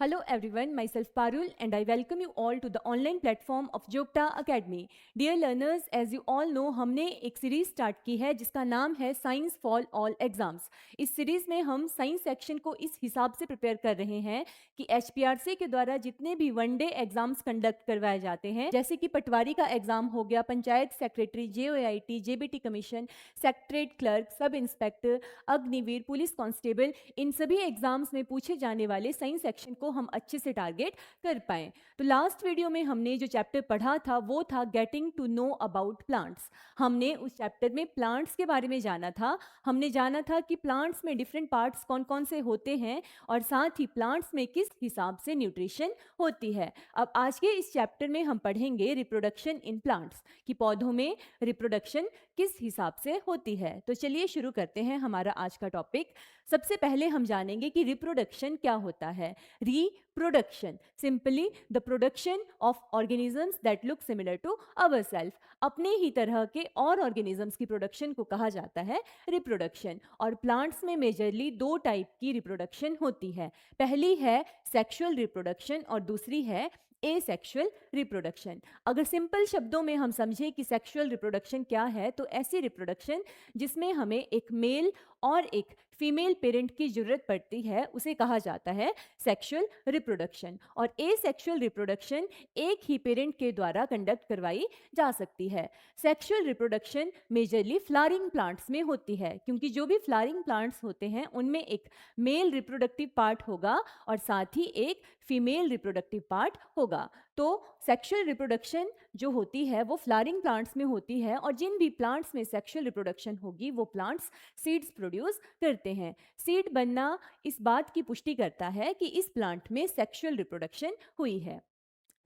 Hello everyone, myself Parul and I welcome you all to the online platform of Jogta Academy. Dear learners, as you all know, हमने एक series start की है जिसका नाम है science for all exams. इस series में हम साइंस सेक्शन को इस हिसाब से प्रिपेयर कर रहे हैं कि HPRC के द्वारा जितने भी वनडे एग्जाम्स कंडक्ट करवाए जाते हैं, जैसे कि पटवारी का एग्जाम हो गया, panchayat secretary, JOIT, JBT commission, secretariat clerk, sub inspector, Agniveer, police constable, इन सभी एग्जाम्स में पूछे जाने वाले साइंस सेक्शन को हम अच्छे से टारगेट कर पाएं। तो लास्ट वीडियो में हमने जो चैप्टर पढ़ा था वो था getting to know about plants. हमने उस चैप्टर में प्लांट्स के बारे में जाना था। हमने जाना था कि प्लांट्स में डिफरेंट पार्ट्स कौन कौन से होते हैं और साथ ही प्लांट्स में किस हिसाब से न्यूट्रिशन होती है। अब आज के इस चैप्टर में हम पढ़ेंगे रिप्रोडक्शन इन प्लांट्स, कि पौधों में रिप्रोडक्शन किस हिसाब से होती है। तो चलिए शुरू करते हैं हमारा आज का टॉपिक। सबसे पहले हम जानेंगे कि रिप्रोडक्शन क्या होता है। Reproduction simply the production of organisms that look similar to our self. अपने ही तरह के और ऑर्गेनिजम्स की प्रोडक्शन को कहा जाता है रिप्रोडक्शन। और प्लांट्स में मेजरली दो टाइप की रिप्रोडक्शन होती है। पहली है सेक्सुअल रिप्रोडक्शन और दूसरी है एसेक्सुअल रिप्रोडक्शन। अगर सिंपल शब्दों में हम समझें कि सेक्सुअल रिप्रोडक्शन क्या है, तो ऐसी रिप्रोडक्शन जिसमें हमें एक मेल और एक फीमेल पेरेंट की जरूरत पड़ती है उसे कहा जाता है सेक्सुअल रिप्रोडक्शन। और एसेक्सुअल रिप्रोडक्शन एक ही पेरेंट के द्वारा कंडक्ट करवाई जा सकती है। Sexual reproduction majorly flowering plants में होती है, क्योंकि जो भी फ्लावरिंग प्लांट्स होते हैं उनमें एक मेल रिप्रोडक्टिव पार्ट होगा और साथ ही एक फीमेल रिप्रोडक्टिव पार्ट होगा। तो सेक्सुअल रिप्रोडक्शन जो होती है वो फ्लावरिंग प्लांट्स में होती है, और जिन भी प्लांट्स में सेक्सुअल रिप्रोडक्शन होगी वो प्लांट्स सीड्स प्रोड्यूस करते हैं। सीड बनना इस बात की पुष्टि करता है कि इस प्लांट में सेक्सुअल रिप्रोडक्शन हुई है।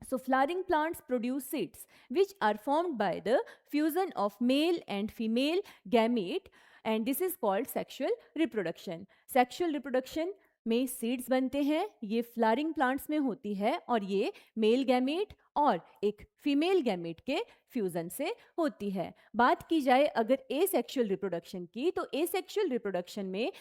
So flowering plants produce seeds which are formed by the fusion of male and female gamete, and this is called sexual reproduction. Sexual reproduction में सीड्स बनते हैं, ये फ्लावरिंग प्लांट्स में होती है और ये मेल गैमेट और एक फीमेल गैमेट के फ्यूजन से होती है। बात की जाए अगर एसेक्सुअल रिप्रोडक्शन की, तो एसेक्सुअल रिप्रोडक्शन में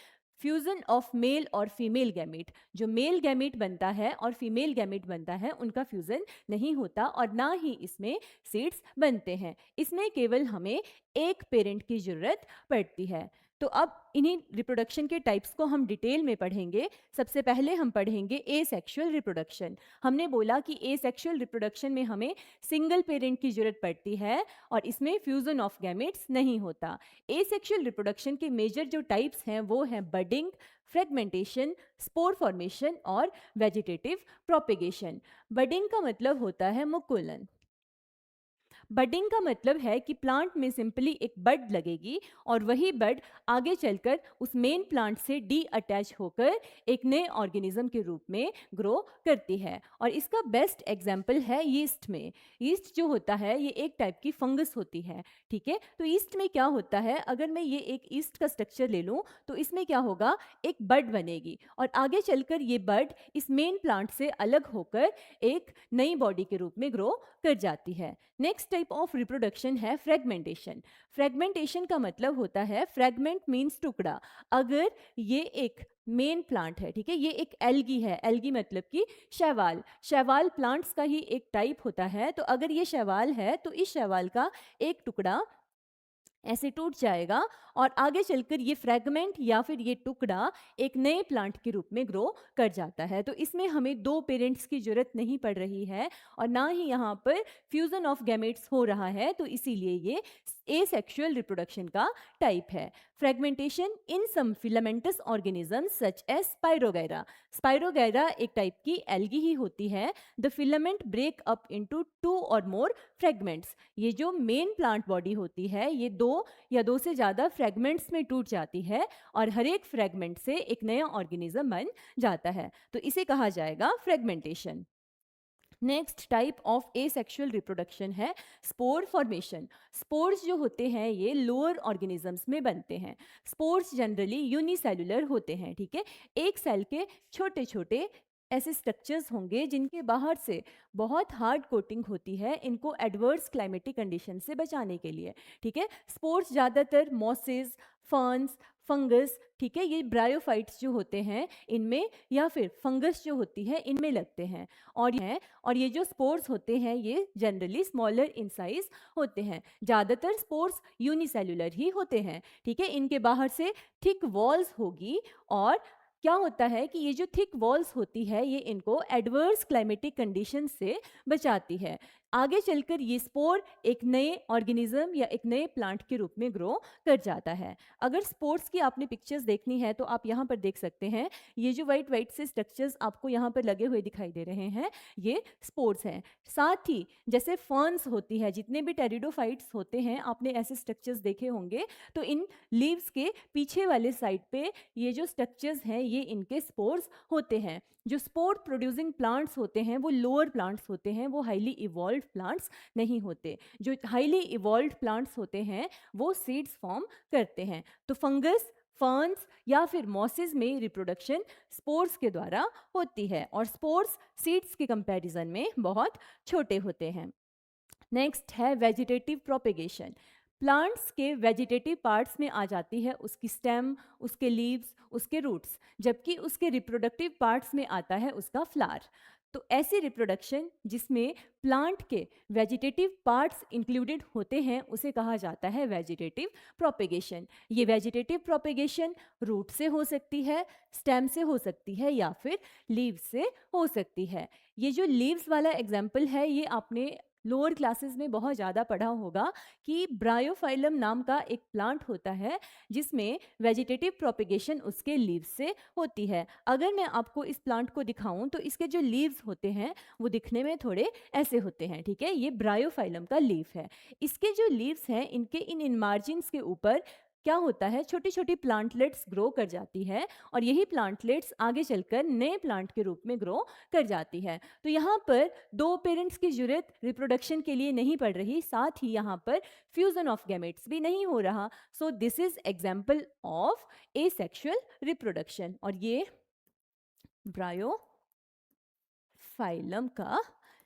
फ्यूजन ऑफ मेल और फीमेल गैमेट, जो मेल गैमेट बनता है और फीमेल गैमेट बनता है, उनका फ्यूजन नहीं होता और ना ही इसमें सीड्स बनते हैं। इसमें केवल हमें एक पेरेंट की जरूरत पड़ती है। तो अब इन्हीं रिप्रोडक्शन के टाइप्स को हम डिटेल में पढ़ेंगे। सबसे पहले हम पढ़ेंगे एसेक्सुअल रिप्रोडक्शन। हमने बोला कि एसेक्सुअल रिप्रोडक्शन में हमें सिंगल पेरेंट की जरूरत पड़ती है और इसमें फ्यूजन ऑफ गैमेट्स नहीं होता। एसेक्सुअल रिप्रोडक्शन के मेजर जो टाइप्स हैं वो हैं बडिंग, फ्रेगमेंटेशन, स्पोर फॉर्मेशन और वेजिटेटिव प्रोपेगेशन। बडिंग का मतलब होता है मुकुलन। बडिंग का मतलब है कि प्लांट में सिंपली एक बड लगेगी और वही बड आगे चलकर उस मेन प्लांट से डी अटैच होकर एक नए ऑर्गेनिज्म के रूप में ग्रो करती है। और इसका बेस्ट एग्जाम्पल है यीस्ट में। यीस्ट जो होता है ये एक टाइप की फंगस होती है, ठीक है। तो यीस्ट में क्या होता है, अगर मैं ये एक यीस्ट का स्ट्रक्चर ले लूँ तो इसमें क्या होगा, एक बड बनेगी और आगे चलकर ये बड इस मेन प्लांट से अलग होकर एक नई बॉडी के रूप में ग्रो कर जाती है। नेक्स्ट टाइप ऑफ रिप्रोडक्शन है फ्रेगमेंटेशन। फ्रेगमेंटेशन का मतलब होता है, फ्रेगमेंट मीन्स टुकड़ा। अगर ये एक मेन प्लांट है, ठीक है, ये एक एल्गी है, एल्गी मतलब कि शैवाल। शैवाल प्लांट्स का ही एक टाइप होता है। तो अगर ये शैवाल है तो इस शैवाल का एक टुकड़ा ऐसे टूट जाएगा और आगे चलकर ये फ्रैगमेंट या फिर ये टुकड़ा एक नए प्लांट के रूप में ग्रो कर जाता है। तो इसमें हमें दो पेरेंट्स की जरूरत नहीं पड़ रही है और ना ही यहाँ पर फ्यूजन ऑफ गैमेट्स हो रहा है, तो इसीलिए ये एसेक्सुअल रिप्रोडक्शन का टाइप है। Fragmentation in some filamentous organisms such as spirogyra. Spirogyra एक टाइप की एल्गी ही होती है। The filament break up into 2 और मोर फ्रेगमेंट्स। ये जो मेन प्लांट बॉडी होती है ये दो या दो से ज्यादा फ्रेगमेंट्स में टूट जाती है और हर एक फ्रेगमेंट से एक नया ऑर्गेनिज्म बन जाता है। तो इसे कहा जाएगा fragmentation. Next type of asexual reproduction है स्पोर फॉर्मेशन। स्पोर्स जो होते हैं ये लोअर ऑर्गेनिजम्स में बनते हैं। स्पोर्स जनरली यूनिसेलुलर होते हैं, ठीक है। एक सेल के छोटे छोटे ऐसे स्ट्रक्चर्स होंगे जिनके बाहर से बहुत हार्ड कोटिंग होती है इनको एडवर्स क्लाइमेटिक कंडीशन से बचाने के लिए, ठीक है। स्पोर्स ज़्यादातर मॉसेस, फर्न्स, फंगस, ठीक है, ये ब्रायोफाइट्स जो होते हैं इनमें, या फिर फंगस जो होती है इनमें लगते हैं। और ये जो स्पोर्स होते हैं ये जनरली स्मॉलर इन साइज होते हैं। ज़्यादातर स्पोर्स यूनिसेल्युलर ही होते हैं, ठीक है। इनके बाहर से थिक वॉल्स होगी, और क्या होता है कि ये जो थिक वॉल्स होती है ये इनको एडवर्स क्लाइमेटिक कंडीशन से बचाती है। आगे चलकर ये स्पोर एक नए ऑर्गेनिज्म या एक नए प्लांट के रूप में ग्रो कर जाता है। अगर स्पोर्स की आपने पिक्चर्स देखनी है तो आप यहाँ पर देख सकते हैं, ये जो वाइट वाइट से स्ट्रक्चर्स आपको यहाँ पर लगे हुए दिखाई दे रहे हैं ये स्पोर्स हैं। साथ ही जैसे फर्न्स होती है, जितने भी टेरिडोफाइट्स होते हैं आपने ऐसे स्ट्रक्चर्स देखे होंगे, तो इन लीव्स के पीछे वाले साइड पे ये जो स्ट्रक्चर्स हैं ये इनके स्पोर्स होते हैं। जो स्पोर प्रोड्यूसिंग प्लांट्स होते हैं वो लोअर प्लांट्स होते हैं, वो हाईली इवॉल्व प्लांट्स नहीं होते। जो हाईली इवॉल्व प्लांट्स होते हैं वो सीड्स फॉर्म करते हैं। तो फंगस, फर्न्स या फिर मॉसेस में रिप्रोडक्शन स्पोर्स के द्वारा होती है, और स्पोर्स सीड्स के कंपैरिजन में बहुत छोटे होते हैं। नेक्स्ट है वेजिटेटिव प्रोपेगेशन। प्लांट्स के वेजिटेटिव पार्ट्स में आ जाती है उसकी स्टेम, उसके लीव्स, उसके रूट्स, जबकि उसके रिप्रोडक्टिव पार्ट्स में आता है उसका फ्लावर। तो ऐसी रिप्रोडक्शन जिसमें प्लांट के वेजिटेटिव पार्ट्स इंक्लूडेड होते हैं उसे कहा जाता है वेजिटेटिव प्रोपेगेशन। ये वेजिटेटिव प्रोपेगेशन रूट से हो सकती है, स्टेम से हो सकती है, या फिर लीव्स से हो सकती है। ये जो लीव्स वाला एग्जाम्पल है ये आपने लोअर क्लासेस में बहुत ज़्यादा पढ़ा होगा कि ब्रायोफाइलम नाम का एक प्लांट होता है जिसमें वेजिटेटिव प्रोपेगेशन उसके लीव्स से होती है। अगर मैं आपको इस प्लांट को दिखाऊं तो इसके जो लीव्स होते हैं वो दिखने में थोड़े ऐसे होते हैं, ठीक है। ये ब्रायोफाइलम का लीफ है। इसके जो लीव्स हैं इनके इन मार्जिन्स के ऊपर क्या होता है, छोटी छोटी प्लांटलेट्स ग्रो कर जाती है, और यही प्लांटलेट्स आगे चलकर नए प्लांट के रूप में ग्रो कर जाती है। तो यहाँ पर दो पेरेंट्स की जरूरत रिप्रोडक्शन के लिए नहीं पड़ रही, साथ ही यहाँ पर फ्यूजन ऑफ गैमेट्स भी नहीं हो रहा। So this is example of asexual reproduction, और ये ब्रायोफाइलम का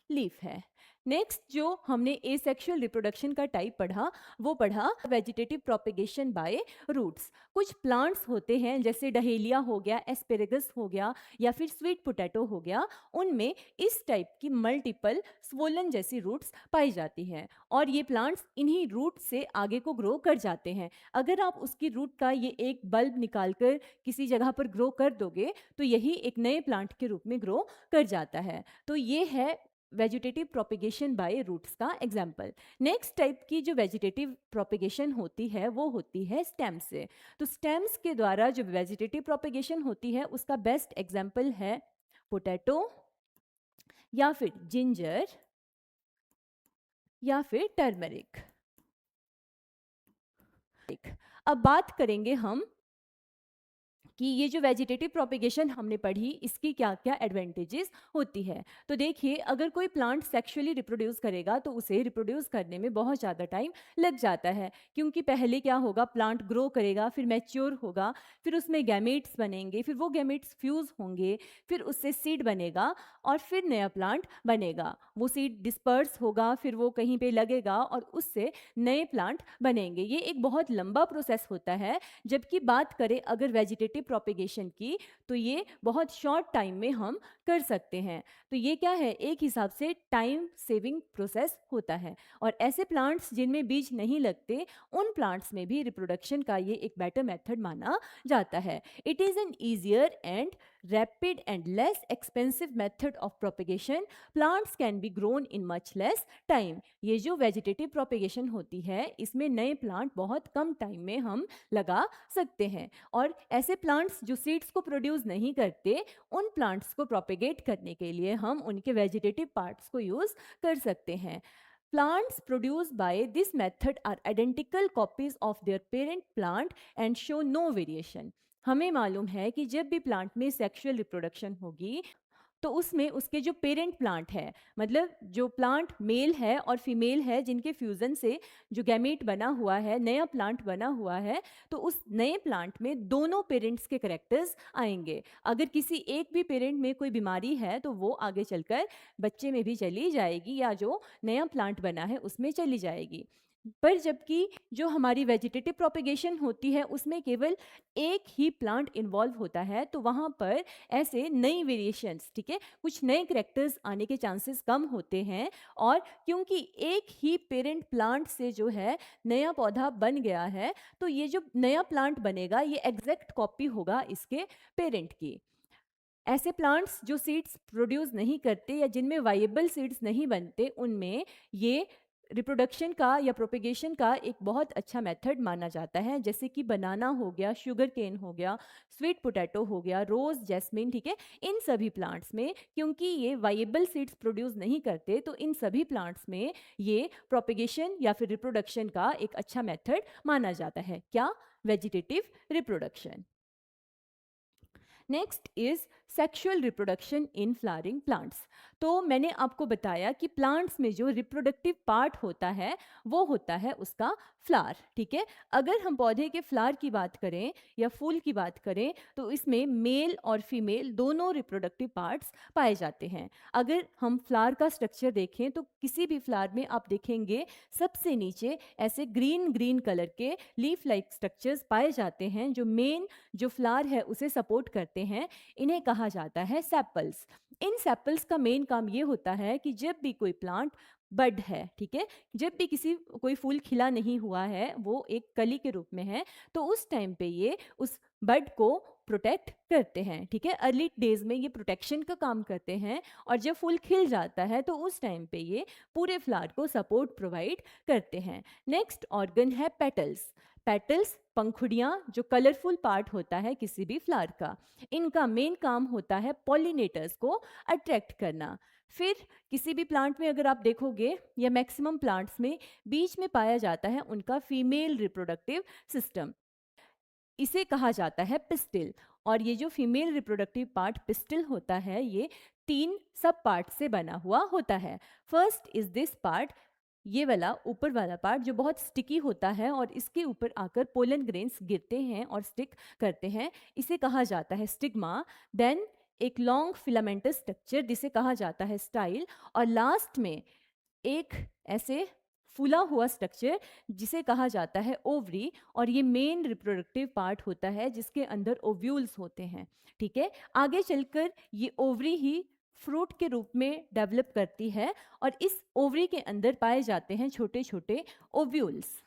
लीफ है। नेक्स्ट जो हमने एसेक्सुअल रिप्रोडक्शन का टाइप पढ़ा वो पढ़ा वेजिटेटिव प्रोपेगेशन बाय रूट्स। कुछ प्लांट्स होते हैं जैसे डहेलिया हो गया, एस्पेरेगस हो गया, या फिर स्वीट पोटैटो हो गया, उनमें इस टाइप की मल्टीपल स्वोलन जैसी रूट्स पाई जाती हैं, और ये प्लांट्स इन्हीं रूट से आगे को ग्रो कर जाते हैं। अगर आप उसकी रूट का ये एक बल्ब निकाल कर किसी जगह पर ग्रो कर दोगे तो यही एक नए प्लांट के रूप में ग्रो कर जाता है। तो ये है वेजिटेटिव प्रोपेगेशन बाय रूट्स का एग्जाम्पल। नेक्स्ट टाइप की जो वेजिटेटिव प्रोपेगेशन होती है वो होती है स्टेम से। तो स्टेम्स के द्वारा जो वेजिटेटिव प्रोपेगेशन होती है उसका बेस्ट एग्जाम्पल है पोटैटो, या फिर जिंजर, या फिर टर्मरिक। अब बात करेंगे हम कि ये जो वेजिटेटिव प्रोपेगेशन हमने पढ़ी इसकी क्या क्या एडवांटेजेस होती है। तो देखिए, अगर कोई प्लांट सेक्सुअली रिप्रोड्यूस करेगा तो उसे रिप्रोड्यूस करने में बहुत ज़्यादा टाइम लग जाता है, क्योंकि पहले क्या होगा, प्लांट ग्रो करेगा, फिर मैच्योर होगा, फिर उसमें गैमेट्स बनेंगे, फिर वो गैमेट्स फ्यूज होंगे, फिर उससे सीड बनेगा, और फिर नया प्लांट बनेगा। वो सीड डिस्पर्स होगा, फिर वो कहीं पे लगेगा, और उससे नए प्लांट बनेंगे। ये एक बहुत लंबा प्रोसेस होता है। जबकि बात करें अगर वेजिटेटिव प्रोपेगेशन की, तो ये बहुत शॉर्ट टाइम में हम कर सकते हैं। तो ये क्या है, एक हिसाब से टाइम सेविंग प्रोसेस होता है। और ऐसे प्लांट्स जिनमें बीज नहीं लगते उन प्लांट्स में भी रिप्रोडक्शन का ये एक बेटर मेथड माना जाता है। It is an easier and rapid and less expensive method of propagation. Plants can be grown in much less time. ये जो वेजिटेटिव प्रोपेगेशन होती है इसमें नए प्लांट बहुत कम टाइम में हम लगा सकते हैं, और ऐसे प्लांट्स जो सीड्स को प्रोड्यूस नहीं करते उन प्लांट्स को प्रोपेगेट करने के लिए हम उनके वेजिटेटिव पार्ट्स को यूज़ कर सकते हैं। Plants produced by this method are identical copies of their parent plant and show no variation. हमें मालूम है कि जब भी प्लांट में सेक्सुअल रिप्रोडक्शन होगी तो उसमें उसके जो पेरेंट प्लांट है, मतलब जो प्लांट मेल है और फीमेल है जिनके फ्यूजन से जो गैमेट बना हुआ है, नया प्लांट बना हुआ है, तो उस नए प्लांट में दोनों पेरेंट्स के करेक्टर्स आएंगे। अगर किसी एक भी पेरेंट में कोई बीमारी है तो वो आगे चलकर बच्चे में भी चली जाएगी या जो नया प्लांट बना है उसमें चली जाएगी। पर जबकि जो हमारी वेजिटेटिव प्रोपेगेशन होती है उसमें केवल एक ही प्लांट इन्वॉल्व होता है, तो वहाँ पर ऐसे नई वेरिएशंस, ठीक है, कुछ नए करेक्टर्स आने के चांसेस कम होते हैं। और क्योंकि एक ही पेरेंट प्लांट से जो है नया पौधा बन गया है, तो ये जो नया प्लांट बनेगा ये एग्जैक्ट कॉपी होगा इसके पेरेंट की। ऐसे प्लांट्स जो सीड्स प्रोड्यूस नहीं करते या जिनमें वाइएबल सीड्स नहीं बनते, उनमें ये रिप्रोडक्शन का या प्रोपेगेशन का एक बहुत अच्छा मेथड माना जाता है, जैसे कि बनाना हो गया, शुगर केन हो गया, स्वीट पोटैटो हो गया, रोज़, जैस्मिन, ठीक है। इन सभी प्लांट्स में क्योंकि ये वाइएबल सीड्स प्रोड्यूस नहीं करते, तो इन सभी प्लांट्स में ये प्रोपेगेशन या फिर रिप्रोडक्शन का एक अच्छा मेथड माना जाता है। क्या? Vegetative reproduction. Next is sexual reproduction in flowering plants. तो मैंने आपको बताया कि प्लांट्स में जो रिप्रोडक्टिव पार्ट होता है वो होता है उसका फ्लावर, ठीक है। अगर हम पौधे के फ्लावर की बात करें या फूल की बात करें तो इसमें मेल और फीमेल दोनों रिप्रोडक्टिव पार्ट्स पाए जाते हैं। अगर हम फ्लावर का स्ट्रक्चर देखें तो किसी भी फ्लावर में आप देखेंगे सबसे नीचे ऐसे ग्रीन ग्रीन कलर के लीफ लाइक स्ट्रक्चर्स पाए जाते हैं जो मेन जो फ्लावर है उसे सपोर्ट करते हैं। इन्हें कहा जाता है सेपल्स। इन सेपल्स का मेन काम ये होता है कि जब भी कोई प्लांट बड है, ठीक है, जब भी कोई फूल खिला नहीं हुआ है, वो एक कली के रूप में है, तो उस टाइम पे ये उस बड को प्रोटेक्ट करते हैं, ठीक है। अर्ली डेज में ये प्रोटेक्शन का काम करते हैं और जब फूल खिल जाता है तो उस टाइम पे ये पूरे फ्लावर को सपोर्ट प्रोवाइड करते हैं। नेक्स्ट ऑर्गन है पेटल्स। पेटल्स पंखुड़ियाँ, जो कलरफुल पार्ट होता है किसी भी फ्लावर का, इनका मेन काम होता है पॉलिनेटर्स को अट्रैक्ट करना। फिर किसी भी प्लांट में अगर आप देखोगे या मैक्सिमम प्लांट्स में बीच में पाया जाता है उनका फीमेल रिप्रोडक्टिव सिस्टम, इसे कहा जाता है पिस्टिल। और ये जो फीमेल रिप्रोडक्टिव पार्ट पिस्टिल होता है ये 3 सब पार्ट से बना हुआ होता है। फर्स्ट इज दिस पार्ट, ये वाला ऊपर वाला पार्ट जो बहुत स्टिकी होता है और इसके ऊपर आकर पोलन ग्रेन्स गिरते हैं और स्टिक करते हैं, इसे कहा जाता है स्टिग्मा। देन एक लॉन्ग फिलामेंटस स्ट्रक्चर जिसे कहा जाता है स्टाइल, और लास्ट में एक ऐसे फूला हुआ स्ट्रक्चर जिसे कहा जाता है ओवरी। और ये मेन रिप्रोडक्टिव पार्ट होता है जिसके अंदर ओव्यूल्स होते हैं, ठीक है। आगे चलकर ये ओवरी ही फ्रूट के रूप में डेवलप करती है और इस ओवरी के अंदर पाए जाते हैं छोटे छोटे ओव्यूल्स।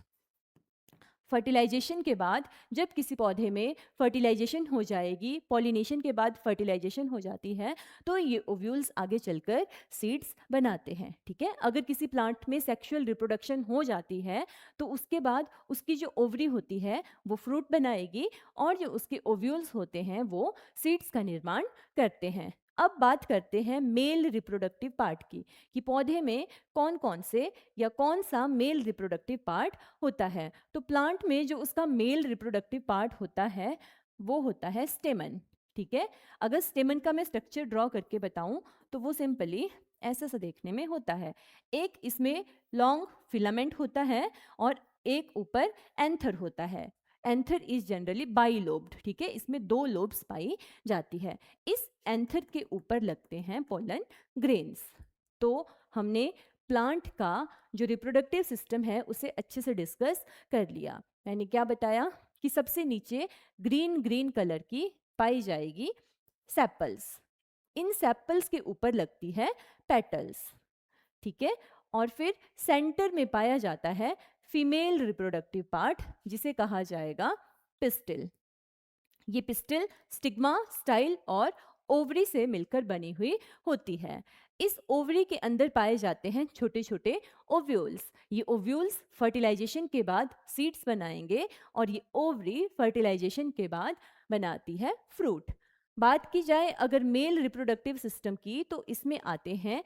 फर्टिलाइजेशन के बाद जब किसी पौधे में फर्टिलाइजेशन हो जाएगी, पॉलिनेशन के बाद फर्टिलाइजेशन हो जाती है, तो ये ओव्यूल्स आगे चलकर सीड्स बनाते हैं, ठीक है। अगर किसी प्लांट में सेक्सुअल रिप्रोडक्शन हो जाती है तो उसके बाद उसकी जो ओवरी होती है वो फ्रूट बनाएगी और जो उसके ओव्यूल्स होते हैं वो सीड्स का निर्माण करते हैं। अब बात करते हैं मेल रिप्रोडक्टिव पार्ट की, कि पौधे में कौन कौन से या कौन सा मेल रिप्रोडक्टिव पार्ट होता है। तो प्लांट में जो उसका मेल रिप्रोडक्टिव पार्ट होता है वो होता है स्टेमन, ठीक है। अगर स्टेमन का मैं स्ट्रक्चर ड्रॉ करके बताऊं तो वो सिंपली ऐसा सा देखने में होता है। एक इसमें लॉन्ग फिलामेंट होता है और एक ऊपर एंथर होता है। एंथर इज जनरली बाइलोब्ड, ठीक है, इसमें 2 लोब्स पाई जाती है। इस एंथर के ऊपर लगते हैं पोलन ग्रेन्स। तो हमने प्लांट का जो रिप्रोडक्टिव सिस्टम है उसे अच्छे से डिस्कस कर लिया। मैंने क्या बताया कि सबसे नीचे ग्रीन ग्रीन कलर की पाई जाएगी सेपल्स, इन सेपल्स के ऊपर लगती है पेटल्स, ठीक है। और फिर सेंटर में पाया जाता है फीमेल रिप्रोडक्टिव पार्ट जिसे कहा जाएगा पिस्टिल। ये पिस्टिल स्टिग्मा, स्टाइल और ओवरी से मिलकर बनी हुई होती है। इस ओवरी के अंदर पाए जाते हैं छोटे छोटे ओव्यूल्स। ये ओव्यूल्स फर्टिलाइजेशन के बाद सीड्स बनाएंगे और ये ओवरी फर्टिलाइजेशन के बाद बनाती है फ्रूट। बात की जाए अगर मेल रिप्रोडक्टिव सिस्टम की तो इसमें आते हैं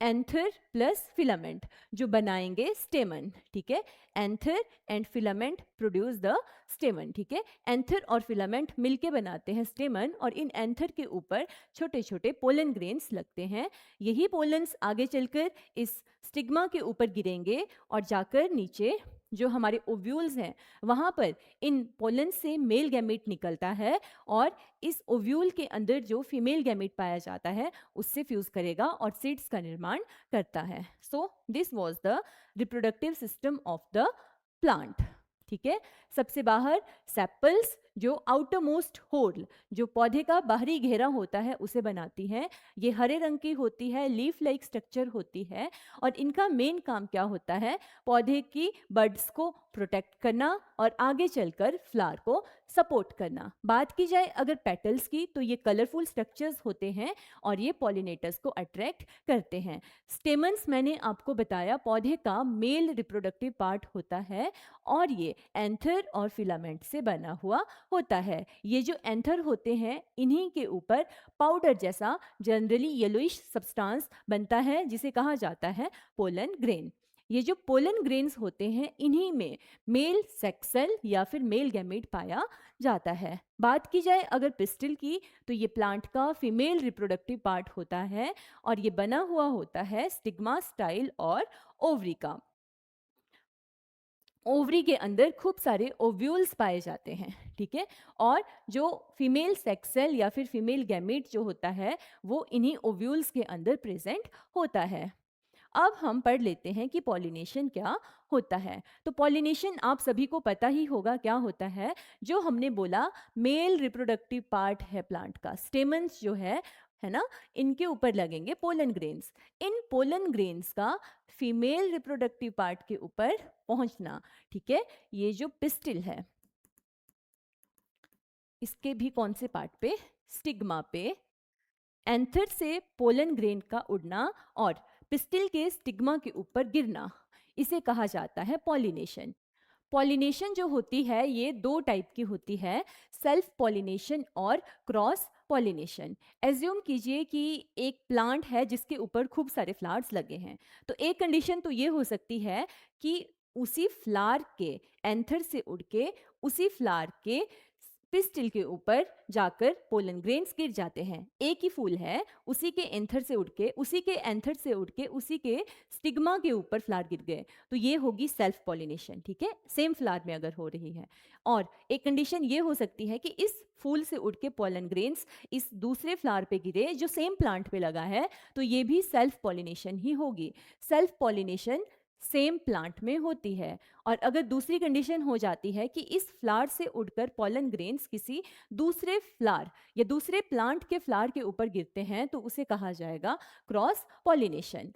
एंथर प्लस फिलामेंट जो बनाएंगे स्टेमन, ठीक है। Anther and filament produce the स्टेमन, ठीक है। एंथर और फिलामेंट मिलके बनाते हैं स्टेमन, और इन एंथर के ऊपर छोटे छोटे पोलन ग्रेन्स लगते हैं। यही पोलन्स आगे चलकर इस स्टिग्मा के ऊपर गिरेंगे और जाकर नीचे जो हमारे ओव्यूल्स हैं वहाँ पर इन पोलन से मेल गैमेट निकलता है, और इस ओव्यूल के अंदर जो फीमेल गैमेट पाया जाता है उससे फ्यूज करेगा और सीड्स का निर्माण करता है। So this was the reproductive system of the plant, ठीक है। सबसे बाहर सेपल्स जो आउटर मोस्ट होल, जो पौधे का बाहरी घेरा होता है उसे बनाती है। ये हरे रंग की होती है, लीफ लाइक स्ट्रक्चर होती है, और इनका मेन काम क्या होता है, पौधे की बड्स को प्रोटेक्ट करना और आगे चलकर फ्लावर को सपोर्ट करना। बात की जाए अगर पेटल्स की, तो ये कलरफुल स्ट्रक्चर्स होते हैं और ये पॉलिनेटर्स को अट्रैक्ट करते हैं। स्टेमन्स मैंने आपको बताया पौधे का मेल रिप्रोडक्टिव पार्ट होता है, और ये एंथर और फिलामेंट से बना हुआ होता है। ये जो एंथर होते हैं इन्हीं के ऊपर पाउडर जैसा जनरली येलोइश सब्सटेंस बनता है जिसे कहा जाता है पोलन ग्रेन। ये जो पोलन ग्रेन्स होते हैं इन्हीं में मेल सेक्स सेल या फिर मेल गैमेट पाया जाता है। बात की जाए अगर पिस्टिल की, तो ये प्लांट का फीमेल रिप्रोडक्टिव पार्ट होता है, और ये बना हुआ होता है स्टिग्मा, स्टाइल और ओवरी का। ओवरी के अंदर खूब सारे ओव्यूल्स पाए जाते हैं, ठीक है। और जो फीमेल सेक्स सेल या फिर फीमेल गैमेट जो होता है वो इन्हीं ओव्यूल्स के अंदर प्रेजेंट होता है। अब हम पढ़ लेते हैं कि पॉलिनेशन क्या होता है। तो पॉलिनेशन आप सभी को पता ही होगा क्या होता है। जो हमने बोला मेल रिप्रोडक्टिव पार्ट है प्लांट का, स्टेमन्स जो है ना, इनके ऊपर लगेंगे पोलन ग्रेन्स। इन पोलन ग्रेन्स का फीमेल रिप्रोडक्टिव पार्ट के ऊपर पहुंचना, ठीक है। ये जो पिस्टिल है इसके भी कौन से पार्ट पे, स्टिग्मा पे, एंथर से पोलन ग्रेन का उड़ना और पिस्टिल के स्टिग्मा के ऊपर गिरना, इसे कहा जाता है पॉलिनेशन। पॉलिनेशन जो होती है ये दो टाइप की होती है, सेल्फ पॉलिनेशन और क्रॉस पॉलिनेशन। एज्यूम कीजिए कि एक प्लांट है जिसके ऊपर खूब सारे फ्लावर्स लगे हैं, तो एक कंडीशन तो ये हो सकती है कि उसी फ्लावर के एंथर से उड़ के उसी फ्लावर के पिस्टिल के ऊपर जाकर पोलन ग्रेन्स गिर जाते हैं। एक ही फूल है, उसी के एंथर से उड़ के उसी के एंथर से उड़ के उसी के स्टिग्मा के ऊपर फ्लावर गिर गए, तो ये होगी सेल्फ पॉलिनेशन, ठीक है। सेम फ्लावर में अगर हो रही है। और एक कंडीशन ये हो सकती है कि इस फूल से उड़ के पोलन ग्रेन्स इस दूसरे फ्लावर पे गिरे जो सेम प्लांट पे लगा है, तो ये भी सेल्फ पॉलिनेशन ही होगी। सेल्फ पॉलिनेशन सेम प्लांट में होती है। और अगर दूसरी कंडीशन हो जाती है कि इस फ्लावर से उड़कर पोलन ग्रेन्स किसी दूसरे फ्लावर या दूसरे प्लांट के फ्लावर के ऊपर गिरते हैं, तो उसे कहा जाएगा cross pollination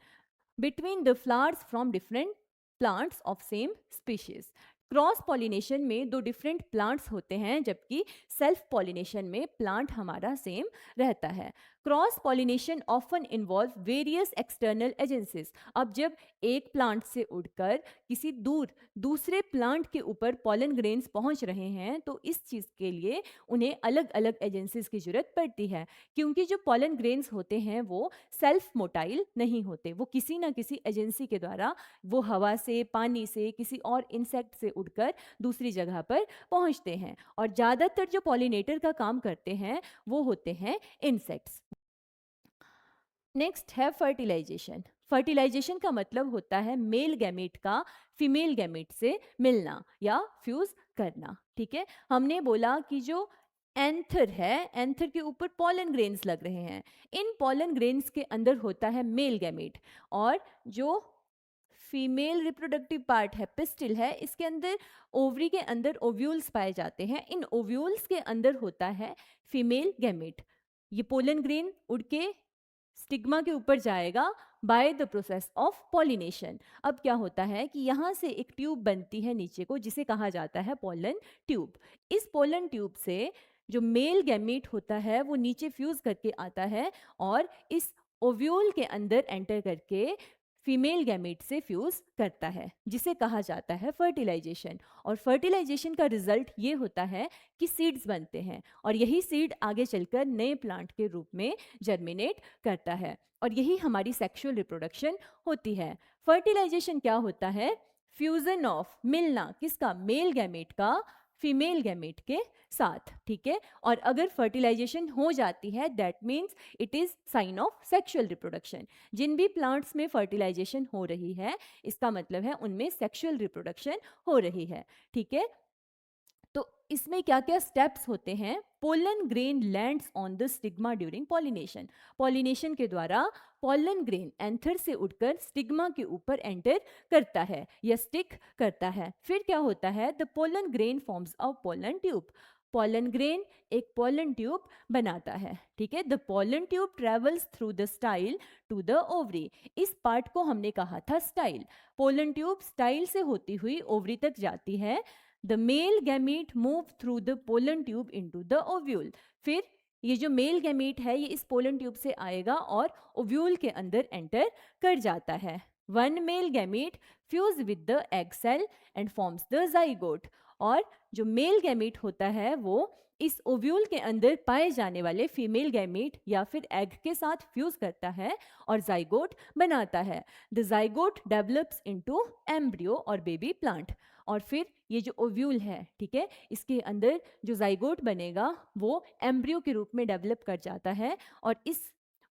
between the flowers from different plants of same species. Cross pollination में दो डिफरेंट प्लांट्स होते हैं, जबकि सेल्फ पॉलिनेशन में प्लांट हमारा सेम रहता है। Cross pollination often involve various external agencies. अब जब एक प्लांट से उड़कर किसी दूसरे प्लांट के ऊपर पोलन ग्रेन्स पहुंच रहे हैं, तो इस चीज़ के लिए उन्हें अलग अलग एजेंसीज की जरूरत पड़ती है, क्योंकि जो पोलन ग्रेन्स होते हैं वो सेल्फ मोटाइल नहीं होते, वो किसी ना किसी एजेंसी के द्वारा वो हवा से, पानी से, किसी और इंसेक्ट से उड़कर दूसरी जगह पर पहुंचते हैं। और ज़्यादातर जो पॉलिनेटर का काम करते हैं वो होते हैं इंसेक्ट्स। नेक्स्ट है फर्टिलाइजेशन। फर्टिलाइजेशन का मतलब होता है मेल गैमेट का फीमेल गैमेट से मिलना या फ्यूज करना, ठीक है। हमने बोला कि जो एंथर है, एंथर के ऊपर पोलन ग्रेन्स लग रहे हैं, इन पोलन ग्रेन्स के अंदर होता है मेल गैमेट, और जो फीमेल रिप्रोडक्टिव पार्ट है पिस्टिल है, इसके अंदर ओवरी के अंदर ओव्यूल्स पाए जाते हैं। इन ओव्यूल्स के अंदर होता है फीमेल गैमेट। ये पोलन ग्रेन उड़ के स्टिग्मा के ऊपर जाएगा by the process of pollination. अब क्या होता है कि यहाँ से एक ट्यूब बनती है नीचे को जिसे कहा जाता है पोलन ट्यूब। इस पोलन ट्यूब से जो मेल गैमेट होता है वो नीचे फ्यूज करके आता है और इस ओव्यूल के अंदर एंटर करके फीमेल गैमेट से फ्यूज करता है, जिसे कहा जाता है फर्टिलाइजेशन। और फर्टिलाइजेशन का रिजल्ट ये होता है कि सीड्स बनते हैं, और यही सीड आगे चलकर नए प्लांट के रूप में जर्मिनेट करता है, और यही हमारी सेक्सुअल रिप्रोडक्शन होती है। फर्टिलाइजेशन क्या होता है? फ्यूजन ऑफ, मिलना किसका? मेल गैमेट का फीमेल गैमेट के साथ, ठीक है। और अगर फर्टिलाइजेशन हो जाती है that means it is sign of sexual reproduction. जिन भी प्लांट्स में फर्टिलाइजेशन हो रही है इसका मतलब है उनमें सेक्सुअल रिप्रोडक्शन हो रही है, ठीक है। तो इसमें क्या क्या स्टेप्स होते हैं? Pollen grain lands on the stigma during pollination. Pollination के द्वारा पोलन ग्रेन एंथर से उड़कर स्टिग्मा के ऊपर एंटर करता है या स्टिक करता है। फिर क्या होता है? The pollen grain forms a pollen tube. Pollen grain एक पोलन ट्यूब बनाता है, ठीक है। The pollen tube travels through the style to the ovary. इस पार्ट को हमने कहा था स्टाइल। पोलन ट्यूब स्टाइल से होती हुई ओवरी तक जाती है। The male gamete move through the pollen tube into the ovule. फिर ये जो मेल गैमीट है ये इस पोलन ट्यूब से आएगा और ओव्यूल के अंदर एंटर कर जाता है। One male gamete fuse with the egg cell and forms the zygote. और जो मेल गैमीट होता है वो इस ओव्यूल के अंदर पाए जाने वाले फीमेल गैमीट या फिर एग के साथ फ्यूज करता है और जाइगोट बनाता है। The zygote develops into embryo और बेबी प्लांट। और फिर ये जो ओव्यूल है, ठीक है, इसके अंदर जो जाइगोट बनेगा वो एम्ब्रियो के रूप में डेवलप कर जाता है। और इस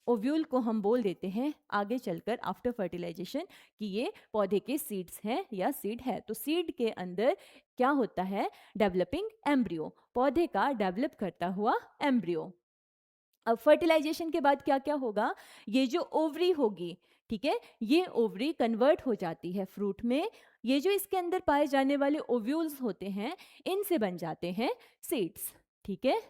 ओव्यूल को हम बोल देते हैं आगे चलकर आफ्टर फर्टिलाइजेशन कि ये पौधे के सीड्स हैं या सीड है। तो सीड के अंदर क्या होता है? डेवलपिंग एम्ब्रियो, पौधे का डेवलप करता हुआ एम्ब्रियो। अब फर्टिलाइजेशन के बाद क्या क्या होगा? ये जो ओवरी होगी, ठीक है, ये ओवरी कन्वर्ट हो जाती है फ्रूट में। ये जो इसके अंदर पाए जाने वाले ओव्यूल्स होते हैं इनसे बन जाते हैं सीड्स, ठीक है।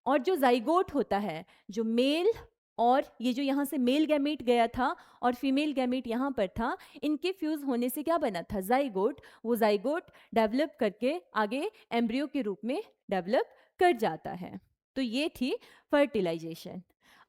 और जो जाइगोट होता है, जो मेल और ये जो यहाँ से मेल गैमेट गया था और फीमेल गैमेट यहाँ पर था, इनके फ्यूज होने से क्या बना था? जाइगोट। वो जाइगोट डेवलप करके आगे एम्ब्रियो के रूप में डेवलप कर जाता है। तो ये थी फर्टिलाइजेशन।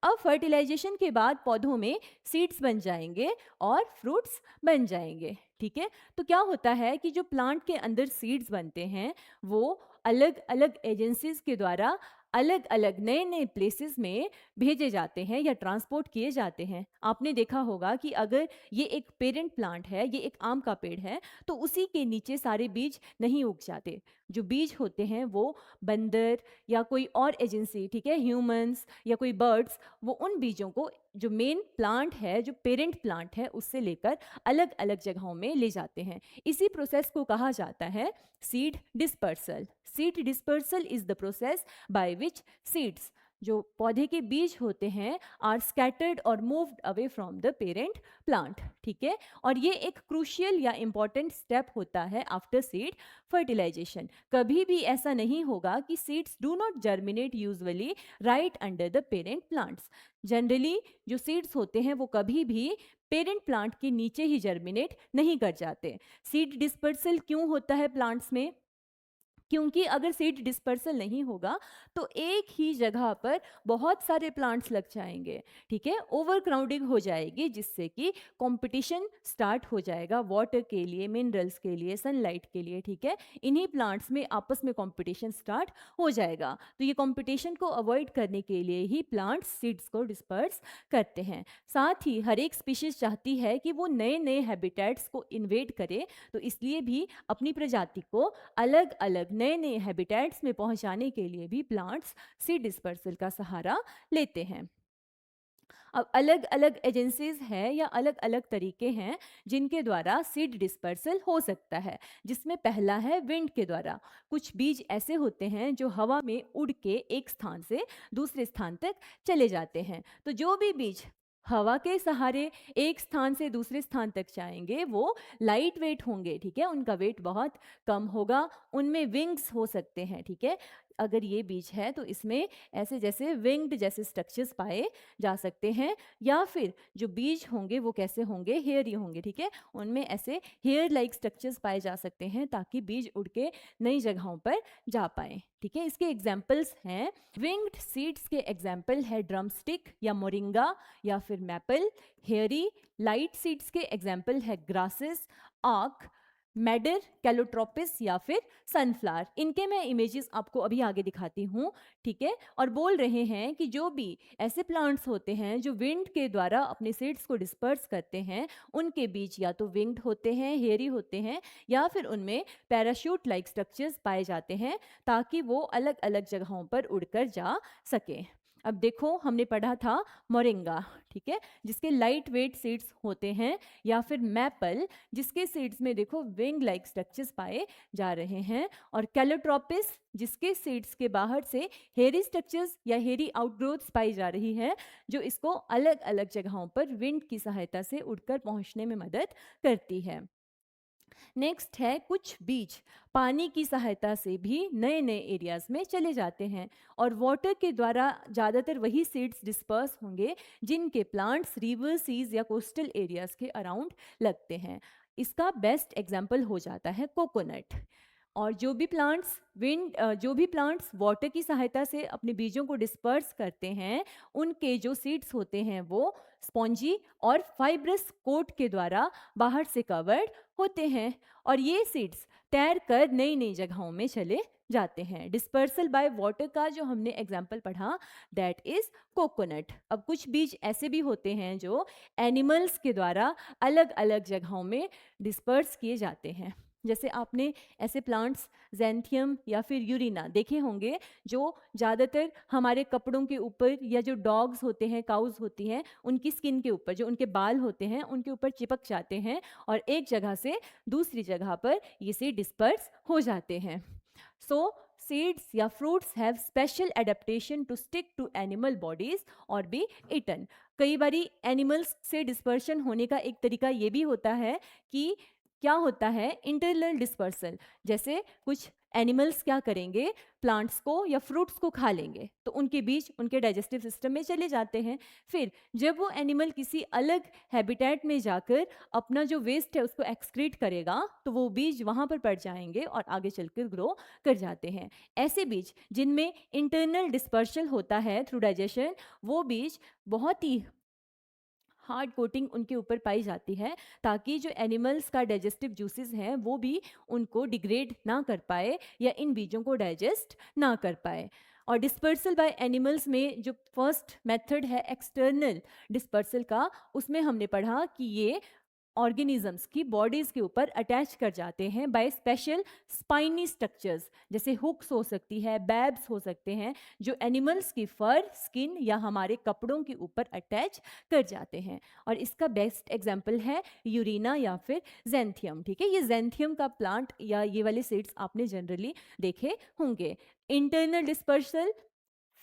अब फर्टिलाइजेशन के बाद पौधों में सीड्स बन जाएंगे और फ्रूट्स बन जाएंगे, ठीक है। तो क्या होता है कि जो प्लांट के अंदर सीड्स बनते हैं वो अलग अलग एजेंसीज के द्वारा अलग अलग नए नए प्लेसेस में भेजे जाते हैं या ट्रांसपोर्ट किए जाते हैं। आपने देखा होगा कि अगर ये एक पेरेंट प्लांट है, ये एक आम का पेड़ है, तो उसी के नीचे सारे बीज नहीं उग जाते। जो बीज होते हैं वो बंदर या कोई और एजेंसी, ठीक है, ह्यूमंस या कोई बर्ड्स, वो उन बीजों को जो मेन प्लांट है, जो पेरेंट प्लांट है, उससे लेकर अलग अलग जगहों में ले जाते हैं। इसी प्रोसेस को कहा जाता है seed dispersal. Seed dispersal is the process by which seeds, जो पौधे के बीज होते हैं, आर स्कैटर्ड और moved away from the parent plant, ठीक है। और ये एक क्रूशियल या इंपॉर्टेंट स्टेप होता है आफ्टर सीड फर्टिलाइजेशन। कभी भी ऐसा नहीं होगा कि seeds do not germinate usually right under the parent plants. Generally जो सीड्स होते हैं वो कभी भी पेरेंट प्लांट के नीचे ही जर्मिनेट नहीं कर जाते। सीड डिस्पर्सल क्यों होता है प्लांट्स में? क्योंकि अगर सीड डिस्पर्सल नहीं होगा तो एक ही जगह पर बहुत सारे प्लांट्स लग जाएंगे, ठीक है, ओवर क्राउडिंग हो जाएगी, जिससे कि कंपटीशन स्टार्ट हो जाएगा वाटर के लिए, मिनरल्स के लिए, सनलाइट के लिए, ठीक है। इन्हीं प्लांट्स में आपस में कंपटीशन स्टार्ट हो जाएगा। तो ये कंपटीशन को अवॉइड करने के लिए ही प्लांट्स सीड्स को डिस्पर्स करते हैं। साथ ही हर एक स्पीशीज चाहती है कि वो नए नए हैबिटेट्स को इन्वेड करे, तो इसलिए भी अपनी प्रजाति को अलग अलग नए नए हैबिटेट्स में पहुंचाने के लिए भी प्लांट्स सीड डिस्पर्सल का सहारा लेते हैं। अब अलग अलग एजेंसीज हैं या अलग अलग तरीके हैं जिनके द्वारा सीड डिस्पर्सल हो सकता है, जिसमें पहला है विंड के द्वारा। कुछ बीज ऐसे होते हैं जो हवा में उड़ के एक स्थान से दूसरे स्थान तक चले जाते हैं। तो जो भी बीज हवा के सहारे एक स्थान से दूसरे स्थान तक जाएंगे वो लाइट वेट होंगे, ठीक है, उनका वेट बहुत कम होगा, उनमें विंग्स हो सकते हैं, ठीक है। अगर ये बीज है तो इसमें ऐसे जैसे विंग्ड जैसे स्ट्रक्चर्स पाए जा सकते हैं, या फिर जो बीज होंगे वो कैसे होंगे, हेयरी होंगे, ठीक है, उनमें ऐसे हेयर लाइक स्ट्रक्चर्स पाए जा सकते हैं ताकि बीज उड़ के नई जगहों पर जा पाए, ठीक है। इसके एग्जाम्पल्स हैं, विंग्ड सीड्स के एग्जाम्पल है ड्रमस्टिक या मोरिंगा या फिर मैपल। हेयरी लाइट सीड्स के एग्जाम्पल है ग्रासेस, आक, मैडर, कैलोट्रोपिस या फिर सनफ्लावर। इनके मैं इमेजेस आपको अभी आगे दिखाती हूँ, ठीक है। और बोल रहे हैं कि जो भी ऐसे प्लांट्स होते हैं जो विंड के द्वारा अपने सीड्स को डिस्पर्स करते हैं, उनके बीज या तो विंग्ड होते हैं, हेयरी होते हैं, या फिर उनमें पैराशूट लाइक स्ट्रक्चर्स पाए जाते हैं ताकि वो अलग अलग जगहों पर उड़कर जा सके। अब देखो, हमने पढ़ा था मोरिंगा, ठीक है, जिसके लाइट वेट सीड्स होते हैं, या फिर मैपल जिसके सीड्स में देखो विंग लाइक स्ट्रक्चर्स पाए जा रहे हैं, और कैलोट्रोपिस जिसके सीड्स के बाहर से हेरी स्ट्रक्चर्स या हेरी आउटग्रोथ्स पाई जा रही है, जो इसको अलग अलग जगहों पर विंड की सहायता से उड़कर पहुंचने में मदद करती है। नेक्स्ट है, कुछ बीज पानी की सहायता से भी नए नए एरियाज में चले जाते हैं, और वाटर के द्वारा ज़्यादातर वही सीड्स डिस्पर्स होंगे जिनके प्लांट्स रिवर, सीज या कोस्टल एरियाज के अराउंड लगते हैं। इसका बेस्ट एग्जाम्पल हो जाता है कोकोनट। और जो भी प्लांट्स वाटर की सहायता से अपने बीजों को डिस्पर्स करते हैं, उनके जो सीड्स होते हैं वो स्पॉन्जी और फाइब्रस कोट के द्वारा बाहर से कवर्ड होते हैं, और ये सीड्स तैर कर नई नई जगहों में चले जाते हैं। डिस्पर्सल बाय वाटर का जो हमने एग्जाम्पल पढ़ा, दैट इज कोकोनट। अब कुछ बीज ऐसे भी होते हैं जो एनिमल्स के द्वारा अलग अलग जगहों में डिस्पर्स किए जाते हैं, जैसे आपने ऐसे प्लांट्स ज़ैंथियम या फिर यूरिना देखे होंगे, जो ज़्यादातर हमारे कपड़ों के ऊपर, या जो डॉग्स होते हैं, काउज होती हैं, उनकी स्किन के ऊपर, जो उनके बाल होते हैं उनके ऊपर चिपक जाते हैं, और एक जगह से दूसरी जगह पर ये से डिस्पर्स हो जाते हैं। सो सीड्स या fruits have special adaptation to stick to animal bodies और बी ईटन। कई बारी एनिमल्स से डिस्पर्शन होने का एक तरीका ये भी होता है कि क्या होता है, इंटरनल डिस्पर्सल, जैसे कुछ एनिमल्स क्या करेंगे, प्लांट्स को या फ्रूट्स को खा लेंगे, तो उनके बीज उनके डाइजेस्टिव सिस्टम में चले जाते हैं। फिर जब वो एनिमल किसी अलग हैबिटेट में जाकर अपना जो वेस्ट है उसको एक्सक्रीट करेगा, तो वो बीज वहाँ पर पड़ जाएंगे और आगे चलकर ग्रो कर जाते हैं। ऐसे बीज जिनमें इंटरनल डिस्पर्सल होता है थ्रू डाइजेशन, वो बीज बहुत ही हार्ड कोटिंग उनके ऊपर पाई जाती है, ताकि जो एनिमल्स का डाइजेस्टिव जूसेस हैं वो भी उनको डिग्रेड ना कर पाए या इन बीजों को डाइजेस्ट ना कर पाए। और डिस्पर्सल बाय एनिमल्स में जो फर्स्ट मेथड है एक्सटर्नल डिस्पर्सल का, उसमें हमने पढ़ा कि ये ऑर्गेनिजम्स की बॉडीज के ऊपर अटैच कर जाते हैं बाय स्पेशल स्पाइनी स्ट्रक्चर्स, जैसे हुक्स हो सकती है, बैब्स हो सकते हैं, जो एनिमल्स की फर, स्किन या हमारे कपड़ों के ऊपर अटैच कर जाते हैं। और इसका बेस्ट एग्जांपल है यूरिना या फिर ज़ैंथियम, ठीक है। ये ज़ैंथियम का प्लांट या ये वाले सीड्स आपने जनरली देखे होंगे। Internal dispersal,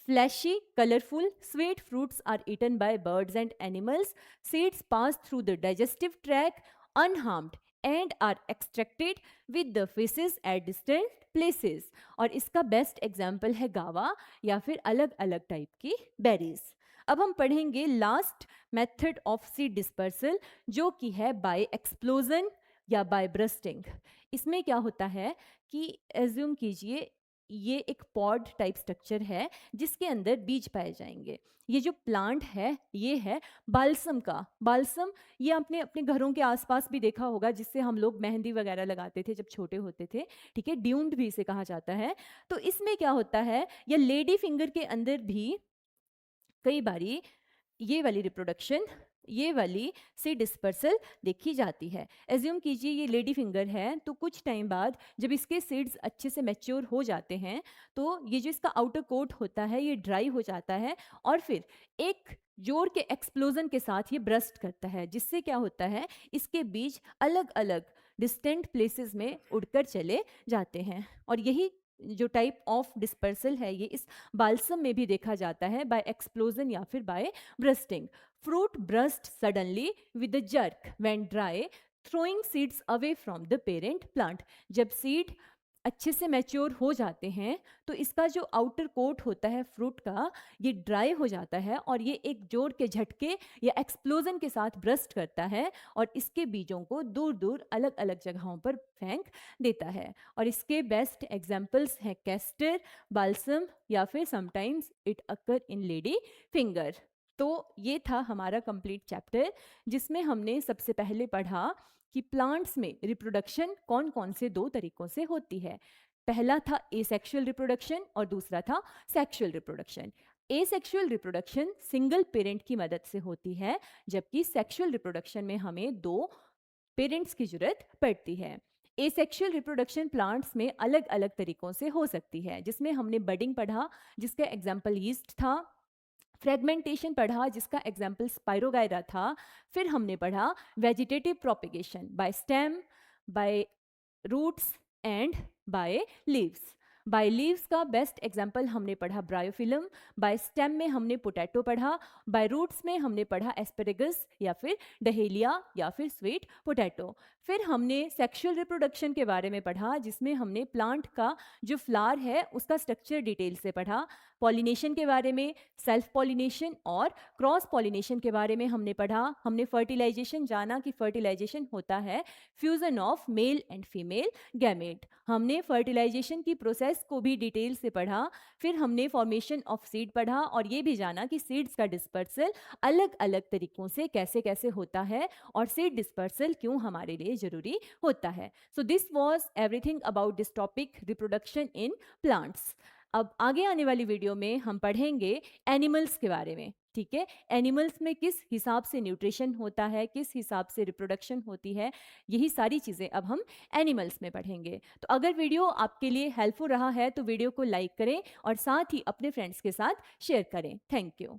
fleshy, colorful, sweet fruits are eaten by birds and animals. Seeds pass through the digestive tract unharmed and are extracted with the feces at distant places. और इसका best example है गावा या फिर अलग अलग टाइप की berries. अब हम पढ़ेंगे last method of seed dispersal, जो कि है बाय एक्सप्लोजन या बाय ब्रस्टिंग। इसमें क्या होता है कि एज्यूम कीजिए ये एक पॉड टाइप स्ट्रक्चर है जिसके अंदर बीज पाए जाएंगे। ये जो प्लांट है ये है बालसम का। बालसम ये आपने अपने घरों के आसपास भी देखा होगा, जिससे हम लोग मेहंदी वगैरह लगाते थे जब छोटे होते थे, ठीक है। ड्यून्ड भी इसे कहा जाता है। तो इसमें क्या होता है, या लेडी फिंगर के अंदर भी कई बारी ये वाली रिप्रोडक्शन, ये वाली सी डिस्पर्सल देखी जाती है। एज्यूम कीजिए ये लेडी फिंगर है, तो कुछ टाइम बाद जब इसके सीड्स अच्छे से मैच्योर हो जाते हैं, तो ये जो इसका आउटर कोट होता है ये ड्राई हो जाता है, और फिर एक जोर के एक्सप्लोजन के साथ ये ब्रस्ट करता है, जिससे क्या होता है, इसके बीज अलग अलग डिस्टेंट प्लेसेस में उड़कर चले जाते हैं। और यही जो टाइप ऑफ डिस्पर्सल है ये इस बाल्सम में भी देखा जाता है, बाय एक्सप्लोजन या फिर by bursting. Fruit burst suddenly with a jerk when dry, throwing seeds away from the parent plant। जब सीड अच्छे से मैच्योर हो जाते हैं तो इसका जो आउटर कोट होता है फ्रूट का, ये ड्राई हो जाता है और ये एक जोर के झटके या एक्सप्लोजन के साथ ब्रस्ट करता है और इसके बीजों को दूर दूर अलग अलग जगहों पर फेंक देता है। और इसके बेस्ट एग्जाम्पल्स हैं कैस्टर, बाल्सम या फिर sometimes it occur in lady finger. तो ये था हमारा कंप्लीट चैप्टर, जिसमें हमने सबसे पहले पढ़ा कि प्लांट्स में रिप्रोडक्शन कौन कौन से दो तरीकों से होती है। पहला था एसेक्सुअल रिप्रोडक्शन और दूसरा था sexual reproduction. Asexual reproduction single parent की मदद से होती है, जबकि सेक्सुअल रिप्रोडक्शन में हमें दो पेरेंट्स की जरूरत पड़ती है। एसेक्सुअल रिप्रोडक्शन प्लांट्स में अलग अलग तरीकों से हो सकती है, जिसमें हमने बडिंग पढ़ा जिसका एग्जाम्पल यीस्ट था, फ्रेगमेंटेशन पढ़ा जिसका एग्जाम्पल स्पाइरोगायरा था, फिर हमने पढ़ा vegetative propagation by stem, by roots and by leaves. By leaves का बेस्ट एग्जाम्पल हमने पढ़ा ब्रायोफिलम, बाय स्टेम में हमने पोटैटो पढ़ा, बाय रूट्स में हमने पढ़ा एस्पेरेगस या फिर डहेलिया या फिर स्वीट पोटैटो। फिर हमने सेक्सुअल रिप्रोडक्शन के बारे में पढ़ा, जिसमें हमने प्लांट का जो फ्लावर है उसका स्ट्रक्चर डिटेल से पढ़ा, पॉलिनेशन के बारे में, सेल्फ पॉलिनेशन और क्रॉस पॉलिनेशन के बारे में हमने पढ़ा। हमने फर्टिलाइजेशन जाना कि फर्टिलाइजेशन होता है fusion of male and female gamete. हमने फर्टिलाइजेशन की प्रोसेस को भी डिटेल से पढ़ा। फिर हमने फॉर्मेशन ऑफ सीड पढ़ा और ये भी जाना कि सीड्स का डिस्पर्सल अलग अलग तरीकों से कैसे कैसे होता है और सीड डिस्पर्सल क्यों हमारे लिए जरूरी होता है। So this was everything about this topic reproduction in plants. अब आगे आने वाली वीडियो में हम पढ़ेंगे एनिमल्स के बारे में। ठीक है, एनिमल्स में किस हिसाब से न्यूट्रिशन होता है, किस हिसाब से रिप्रोडक्शन होती है, यही सारी चीज़ें अब हम एनिमल्स में पढ़ेंगे। तो अगर वीडियो आपके लिए हेल्पफुल रहा है तो वीडियो को लाइक करें और साथ ही अपने फ्रेंड्स के साथ शेयर करें। Thank you.